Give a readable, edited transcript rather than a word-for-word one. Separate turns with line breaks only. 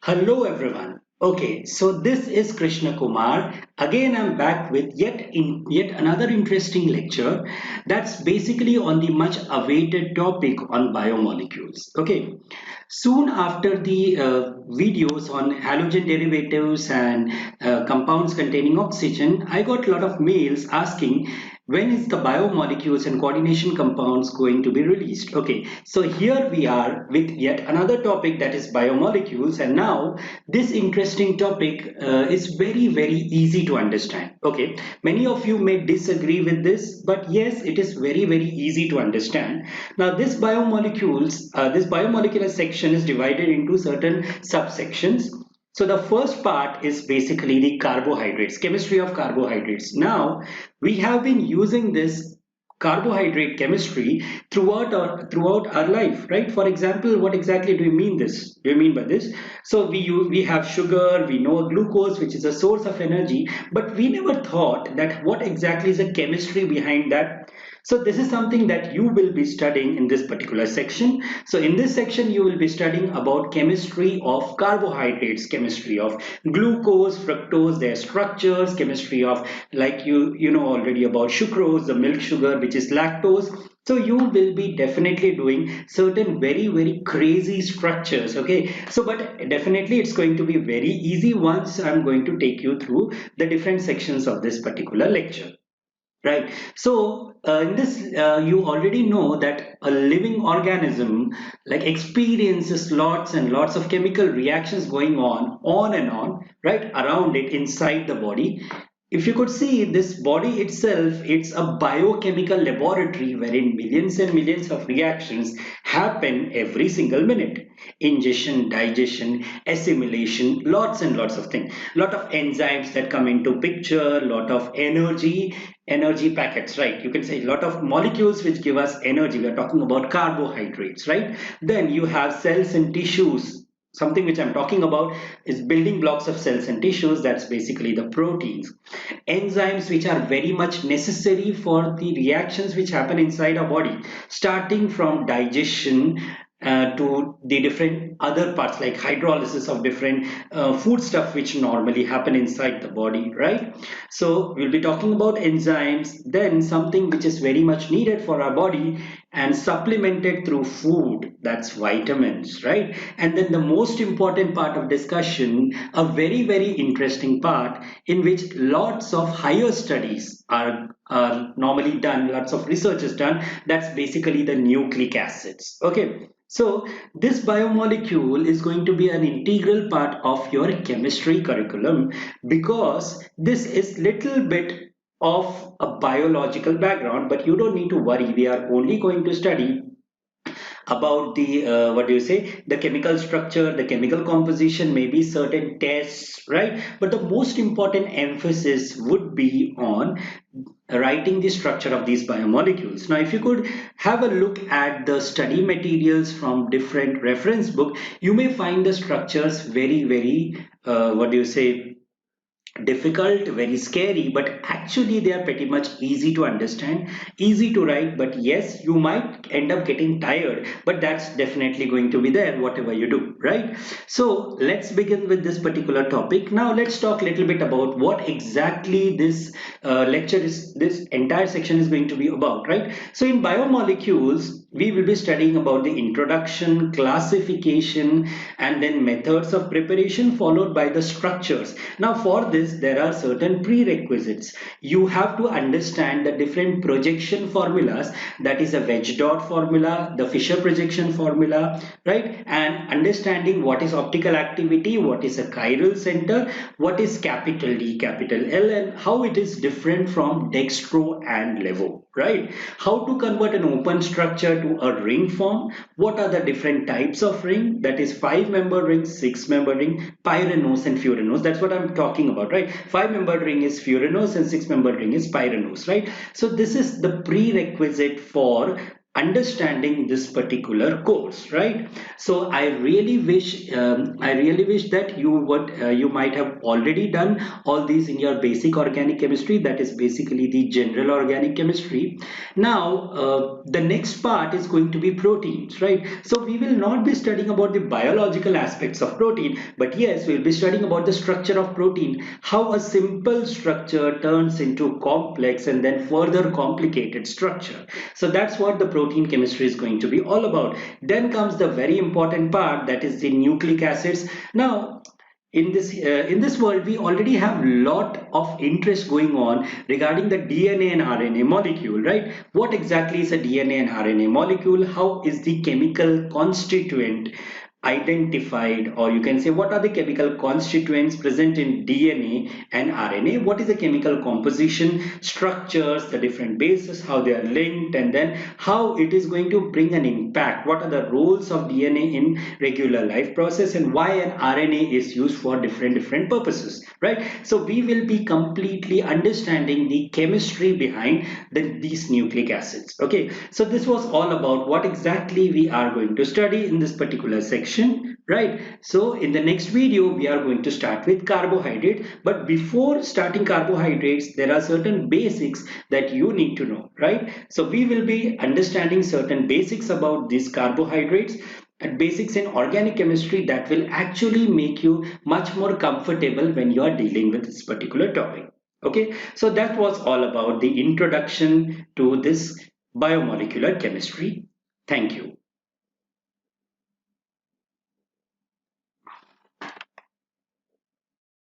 Hello everyone. Okay, so this is Krishna Kumar. Again, I'm back with yet another interesting lecture that's basically on the much awaited topic on biomolecules. Okay, soon after the videos on halogen derivatives and compounds containing oxygen, I got a lot of mails asking when is the biomolecules and coordination compounds going to be released. Okay, so here we are with yet another topic, that is biomolecules, and now this interesting topic is very easy to understand. Okay, many of you may disagree with this, but yes, it is very easy to understand. Now this biomolecular section is divided into certain subsections. So the first part is basically the carbohydrates, chemistry of carbohydrates. Now we have been using this carbohydrate chemistry throughout our life, right? For example, what exactly do you mean by this? So we have sugar, we know glucose, which is a source of energy, but we never thought that what exactly is the chemistry behind that. So this is something that you will be studying in this particular section. So in this section, you will be studying about chemistry of carbohydrates, chemistry of glucose, fructose, their structures, chemistry of, like you know already about sucrose, the milk sugar, which is lactose. So you will be definitely doing certain very crazy structures. Okay, so but definitely it's going to be very easy once I'm going to take you through the different sections of this particular lecture. Right. So in this, you already know that a living organism like experiences lots and lots of chemical reactions going on and on, right, around it inside the body. If you could see this body itself, it's a biochemical laboratory wherein millions and millions of reactions happen every single minute. Ingestion, digestion, assimilation, lots and lots of things. Lot of enzymes that come into picture, lot of energy packets, right? You can say a lot of molecules which give us energy. We are talking about carbohydrates, right? Then you have cells and tissues. Something which I'm talking about is building blocks of cells and tissues. That's basically the proteins. Enzymes which are very much necessary for the reactions which happen inside our body, starting from digestion to the different other parts like hydrolysis of different food stuff which normally happen inside the body, right? So we'll be talking about enzymes, then something which is very much needed for our body and supplemented through food, that's vitamins, right? And then the most important part of discussion, a very interesting part in which lots of higher studies are normally done, lots of research is done, that's basically the nucleic acids. Okay, so this biomolecule is going to be an integral part of your chemistry curriculum because this is little bit of a biological background, but you don't need to worry. We are only going to study about the what do you say, the chemical structure, the chemical composition, maybe certain tests, right? But the most important emphasis would be on writing the structure of these biomolecules. Now if you could have a look at the study materials from different reference book, you may find the structures very what do you say, difficult, very scary, but actually they are pretty much easy to understand, easy to write. But yes, you might end up getting tired, but that's definitely going to be there whatever you do, right? So let's begin with this particular topic. Now let's talk a little bit about what exactly this this entire section is going to be about, right? So in biomolecules, we will be studying about the introduction, classification, and then methods of preparation, followed by the structures. Now for this there are certain prerequisites. You have to understand the different projection formulas, that is a wedge dot formula, the Fisher projection formula, right? And understanding what is optical activity, what is a chiral center, what is capital D, capital L, and how it is different from dextro and levo, right? How to convert an open structure to a ring form, what are the different types of ring, that is 5-membered ring, 6-membered ring, pyranose and furanose. That's what I'm talking about, right? 5-membered ring is furanose and 6-membered ring is pyranose, right? So this is the prerequisite for understanding this particular course, right? So I really wish that you might have already done all these in your basic organic chemistry, that is basically the general organic chemistry. Now the next part is going to be proteins, right? So we will not be studying about the biological aspects of protein, but yes, we'll be studying about the structure of protein, how a simple structure turns into complex and then further complicated structure. So that's what the protein chemistry is going to be all about. Then comes the very important part, that is the nucleic acids. Now in this world we already have lot of interest going on regarding the DNA and RNA molecule, right? What exactly is a DNA and RNA molecule? How is the chemical constituent identified, or you can say what are the chemical constituents present in DNA and RNA? What is the chemical composition, structures, the different bases, how they are linked, and then how it is going to bring an impact? What are the roles of DNA in regular life process, and why an RNA is used for different purposes, right? So we will be completely understanding the chemistry behind these nucleic acids. Okay, so this was all about what exactly we are going to study in this particular section, right? So in the next video we are going to start with carbohydrate, but before starting carbohydrates there are certain basics that you need to know, right? So we will be understanding certain basics about these carbohydrates and basics in organic chemistry that will actually make you much more comfortable when you are dealing with this particular topic. Okay, so that was all about the introduction to this biomolecular chemistry. Thank you.